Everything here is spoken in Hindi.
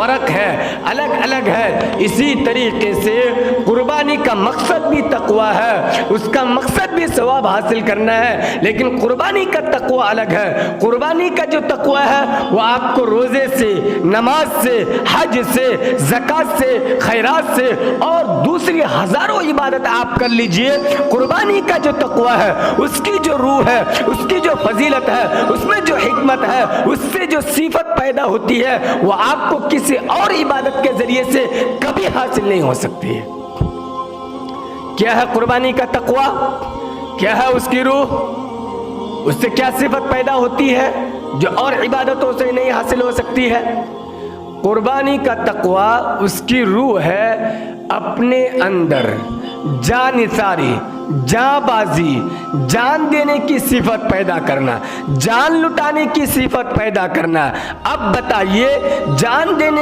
फ़र्क है, अलग अलग है। इसी तरीके से कुर्बानी का मकसद भी तकवा है, उसका मकसद भी सवाब हासिल करना है, लेकिन कुर्बानी का तकवा अलग है। कुर्बानी का जो तकवा है वो आपको रोज़े से, नमाज से, हज से, ज़कात से, खैरात से और दूसरी हज़ारों इबादत आप कर लीजिए। कुर्बानी का जो तकवा है, उसकी जो रूह है, उसकी जो फजीलत है, उसमें जो हिकमत है, उससे जो सिफत पैदा होती है, वो आपको किसी और इबादत के जरिए से कभी हासिल नहीं हो सकती है। क्या है कुर्बानी का तकवा? क्या है उसकी रूह? उससे क्या सिफत पैदा होती है जो और इबादतों से नहीं हासिल हो सकती है? कुर्बानी का तकवा, उसकी रूह है अपने अंदर जानिसारी, जाबाजी, जान देने की सिफत पैदा करना, जान लुटाने की सिफत पैदा करना। अब बताइए, जान देने